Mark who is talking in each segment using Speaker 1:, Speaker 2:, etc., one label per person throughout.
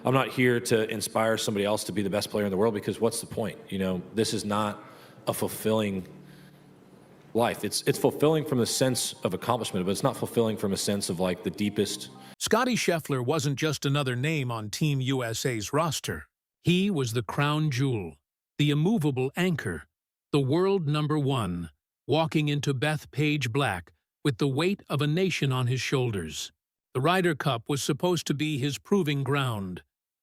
Speaker 1: I'm not here to inspire somebody else to be the best player in the world, because what's the point? This is not a fulfilling life. It's fulfilling from the sense of accomplishment, but it's not fulfilling from a sense of like the deepest.
Speaker 2: Scotty Scheffler wasn't just another name on Team USA's roster. He was the crown jewel, the immovable anchor, the world number one, walking into Bethpage Black with the weight of a nation on his shoulders. The Ryder Cup was supposed to be his proving ground,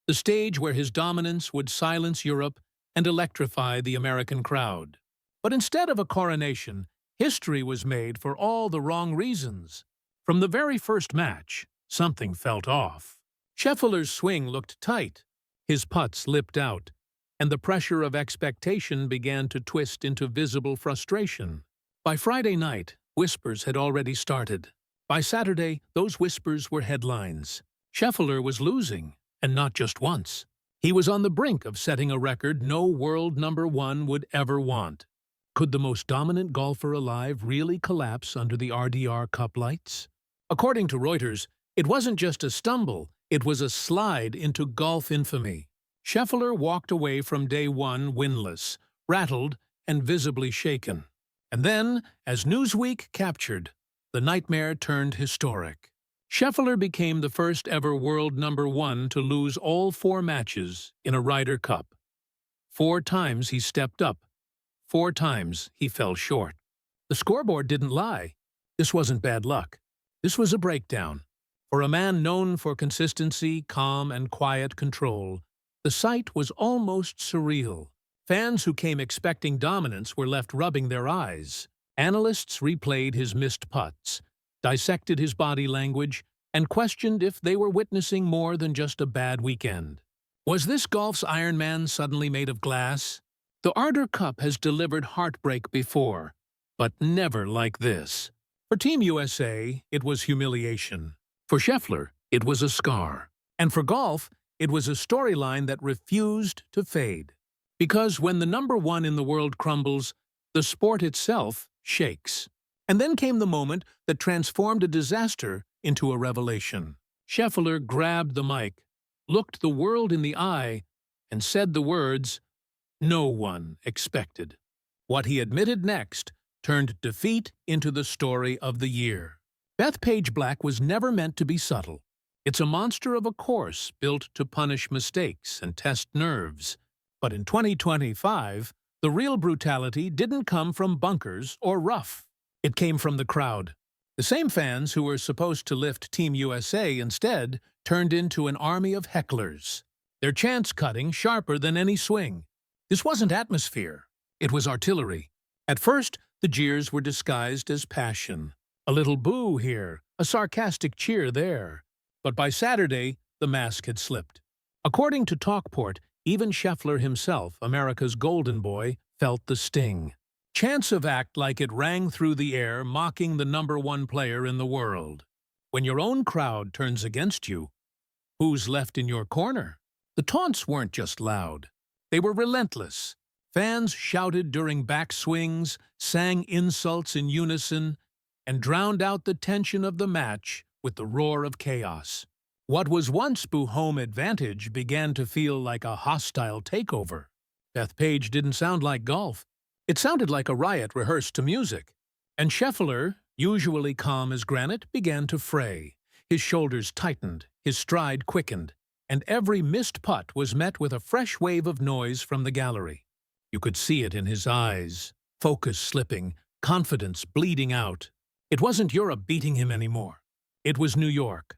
Speaker 2: the stage where his dominance would silence Europe and electrify the American crowd. But instead of a coronation, history was made for all the wrong reasons. From the very first match, something felt off. Scheffler's swing looked tight, his putts lipped out, and the pressure of expectation began to twist into visible frustration. By Friday night, whispers had already started. By Saturday, those whispers were headlines. Scheffler was losing, and not just once. He was on the brink of setting a record no world number one would ever want. Could the most dominant golfer alive really collapse under the RDR Cup lights? According to Reuters, it wasn't just a stumble, it was a slide into golf infamy. Scheffler walked away from day one winless, rattled, and visibly shaken. And then, as Newsweek captured, the nightmare turned historic. Scheffler became the first ever world number one to lose all 4 matches in a Ryder Cup. 4 times he stepped up. 4 times he fell short. The scoreboard didn't lie. This wasn't bad luck. This was a breakdown. For a man known for consistency, calm, and quiet control, the sight was almost surreal. Fans who came expecting dominance were left rubbing their eyes. Analysts replayed his missed putts, dissected his body language, and questioned if they were witnessing more than just a bad weekend. Was this golf's Iron Man suddenly made of glass? The Ryder Cup has delivered heartbreak before, but never like this. For Team USA, it was humiliation. For Scheffler, it was a scar. And for golf, it was a storyline that refused to fade. Because when the number one in the world crumbles, the sport itself shakes. And then came the moment that transformed a disaster into a revelation. Scheffler grabbed the mic, looked the world in the eye, and said the words no one expected. What he admitted next turned defeat into the story of the year. Bethpage Black was never meant to be subtle. It's a monster of a course built to punish mistakes and test nerves. But in 2025, the real brutality didn't come from bunkers or rough. It came from the crowd. The same fans who were supposed to lift Team USA instead turned into an army of hecklers, their chants cutting sharper than any swing. This wasn't atmosphere. It was artillery. At first, the jeers were disguised as passion. A little boo here, a sarcastic cheer there. But by Saturday, the mask had slipped. According to Talkport, even Scheffler himself, America's golden boy, felt the sting. Chants of act like it rang through the air, mocking the number one player in the world. When your own crowd turns against you, who's left in your corner? The taunts weren't just loud. They were relentless. Fans shouted during backswings, sang insults in unison, and drowned out the tension of the match with the roar of chaos. What was once home advantage began to feel like a hostile takeover. Bethpage didn't sound like golf. It sounded like a riot rehearsed to music. And Scheffler, usually calm as granite, began to fray. His shoulders tightened, his stride quickened, and every missed putt was met with a fresh wave of noise from the gallery. You could see it in his eyes, focus slipping, confidence bleeding out. It wasn't Europe beating him anymore. It was New York.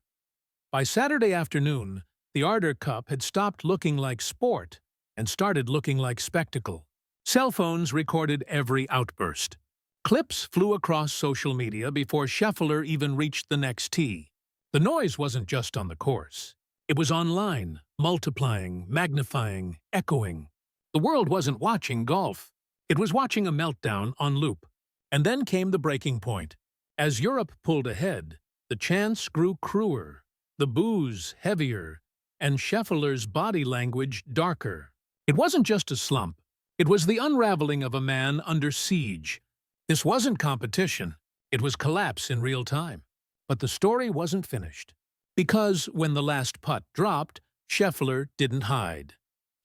Speaker 2: By Saturday afternoon, the Ryder Cup had stopped looking like sport and started looking like spectacle. Cell phones recorded every outburst. Clips flew across social media before Scheffler even reached the next tee. The noise wasn't just on the course. It was online, multiplying, magnifying, echoing. The world wasn't watching golf. It was watching a meltdown on loop. And then came the breaking point. As Europe pulled ahead, the chants grew cruer, the boos heavier, and Scheffler's body language darker. It wasn't just a slump. It was the unraveling of a man under siege. This wasn't competition. It was collapse in real time. But the story wasn't finished. Because when the last putt dropped, Scheffler didn't hide.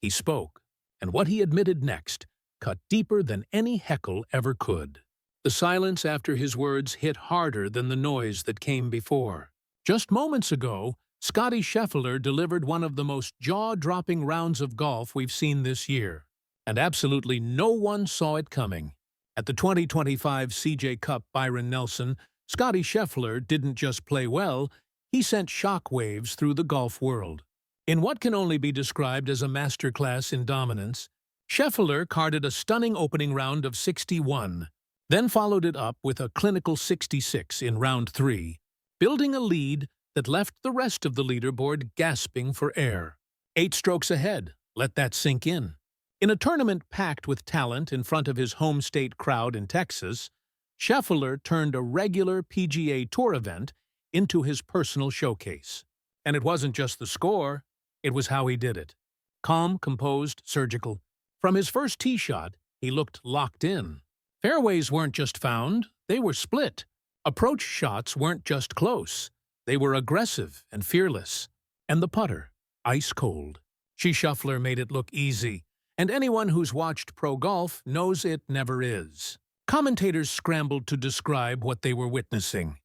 Speaker 2: He spoke, and what he admitted next cut deeper than any heckle ever could. The silence after his words hit harder than the noise that came before. Just moments ago, Scotty Scheffler delivered one of the most jaw-dropping rounds of golf we've seen this year, and absolutely no one saw it coming. At the 2025 CJ Cup Byron Nelson, Scotty Scheffler didn't just play well, he sent shockwaves through the golf world. In what can only be described as a masterclass in dominance, Scheffler carded a stunning opening round of 61, then followed it up with a clinical 66 in round 3, building a lead that left the rest of the leaderboard gasping for air. 8 strokes ahead, let that sink in. In a tournament packed with talent in front of his home state crowd in Texas, Scheffler turned a regular PGA Tour event into his personal showcase. And it wasn't just the score, it was how he did it. Calm, composed, surgical. From his first tee shot, he looked locked in. Fairways weren't just found, they were split. Approach shots weren't just close, they were aggressive and fearless. And the putter, ice cold. Scheffler made it look easy, and anyone who's watched pro golf knows it never is. Commentators scrambled to describe what they were witnessing.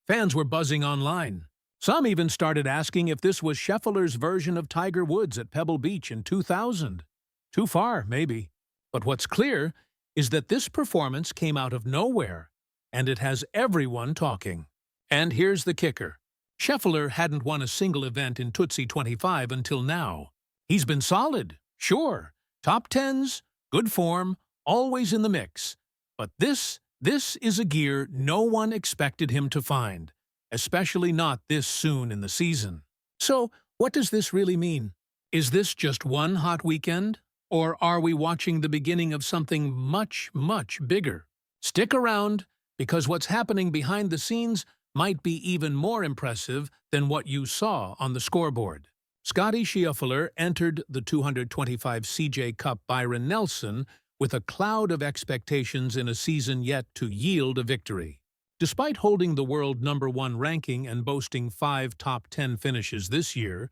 Speaker 2: Fans were buzzing online. Some even started asking if this was Scheffler's version of Tiger Woods at Pebble Beach in 2000. Too far, maybe. But what's clear is that this performance came out of nowhere, and it has everyone talking. And here's the kicker. Scheffler hadn't won a single event in Tootsie 25 until now. He's been solid, sure. Top 10s, good form, always in the mix. But this is a gear no one expected him to find, especially not this soon in the season. So, what does this really mean? Is this just one hot weekend? Or are we watching the beginning of something much, much bigger? Stick around, because what's happening behind the scenes might be even more impressive than what you saw on the scoreboard. Scotty Scheffler entered the 225 CJ Cup Byron Nelson with a cloud of expectations in a season yet to yield a victory. Despite holding the world #1 ranking and boasting 5 top 10 finishes this year,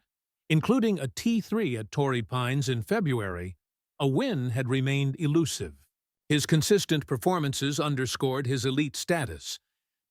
Speaker 2: including a T3 at Torrey Pines in February, a win had remained elusive. His consistent performances underscored his elite status,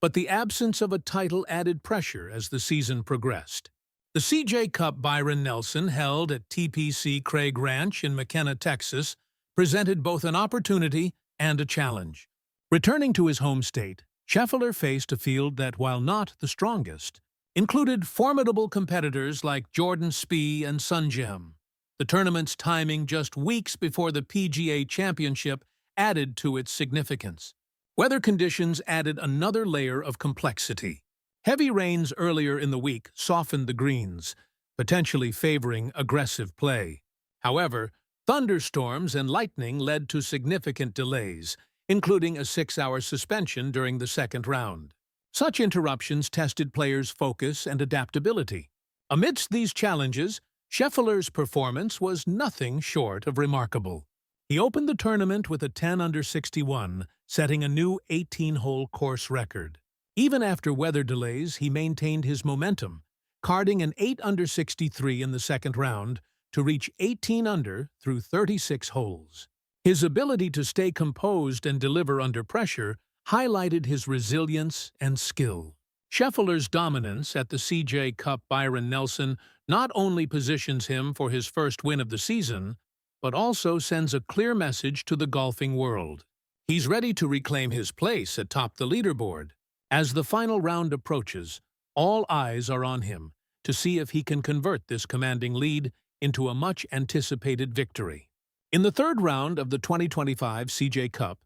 Speaker 2: but the absence of a title added pressure as the season progressed. The CJ Cup Byron Nelson, held at TPC Craig Ranch in McKenna, Texas, presented both an opportunity and a challenge. Returning to his home state, Scheffler faced a field that, while not the strongest, included formidable competitors like Jordan Spieth and Sungjae. The tournament's timing just weeks before the PGA Championship added to its significance. Weather conditions added another layer of complexity. Heavy rains earlier in the week softened the greens, potentially favoring aggressive play. However, thunderstorms and lightning led to significant delays, including a 6-hour suspension during the second round. Such interruptions tested players' focus and adaptability. Amidst these challenges, Scheffler's performance was nothing short of remarkable. He opened the tournament with a 10 under 61, setting a new 18-hole course record. Even after weather delays, he maintained his momentum, carding an 8 under 63 in the second round to reach 18 under through 36 holes. His ability to stay composed and deliver under pressure highlighted his resilience and skill. Scheffler's dominance at the CJ Cup Byron Nelson not only positions him for his first win of the season, but also sends a clear message to the golfing world. He's ready to reclaim his place atop the leaderboard. As the final round approaches, all eyes are on him to see if he can convert this commanding lead into a much-anticipated victory. In the third round of the 2025 CJ Cup,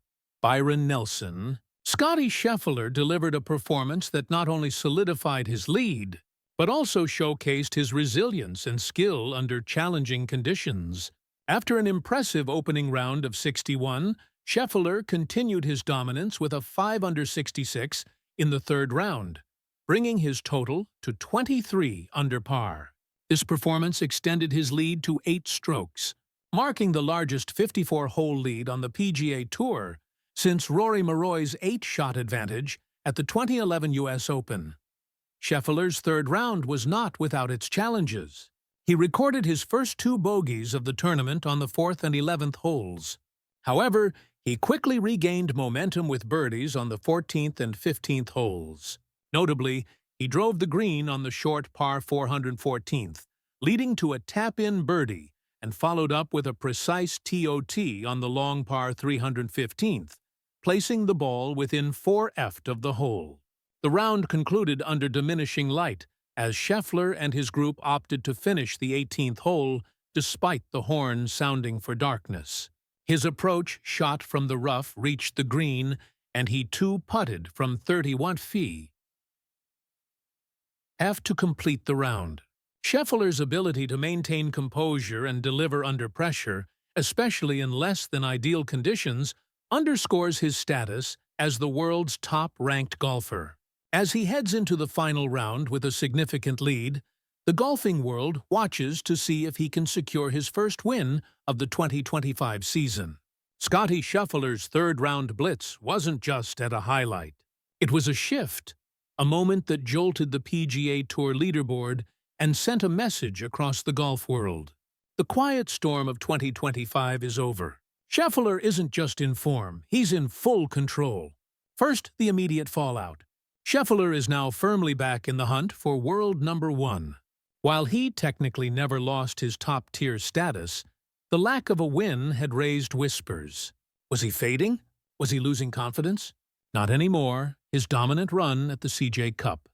Speaker 2: Byron Nelson, Scotty Scheffler delivered a performance that not only solidified his lead, but also showcased his resilience and skill under challenging conditions. After an impressive opening round of 61, Scheffler continued his dominance with a 5 under 66 in the third round, bringing his total to 23 under par. This performance extended his lead to 8 strokes, marking the largest 54-hole lead on the PGA Tour since Rory McIlroy's 8-shot advantage at the 2011 U.S. Open. Scheffler's third round was not without its challenges. He recorded his first 2 bogeys of the tournament on the 4th and 11th holes. However, he quickly regained momentum with birdies on the 14th and 15th holes. Notably, he drove the green on the short par 414th, leading to a tap-in birdie, and followed up with a precise TOT on the long par 315th, placing the ball within 4 ft of the hole. The round concluded under diminishing light, as Scheffler and his group opted to finish the 18th hole despite the horn sounding for darkness. His approach shot from the rough reached the green, and he two-putted from 31 feet to complete the round. Scheffler's ability to maintain composure and deliver under pressure, especially in less than ideal conditions, underscores his status as the world's top-ranked golfer. As he heads into the final round with a significant lead, the golfing world watches to see if he can secure his first win of the 2025 season. Scotty Scheffler's third-round blitz wasn't just at a highlight. It was a shift, a moment that jolted the PGA Tour leaderboard and sent a message across the golf world. The quiet storm of 2025 is over. Scheffler isn't just in form, he's in full control. First, the immediate fallout. Scheffler is now firmly back in the hunt for world number 1. While he technically never lost his top-tier status, the lack of a win had raised whispers. Was he fading? Was he losing confidence? Not anymore. His dominant run at the CJ Cup,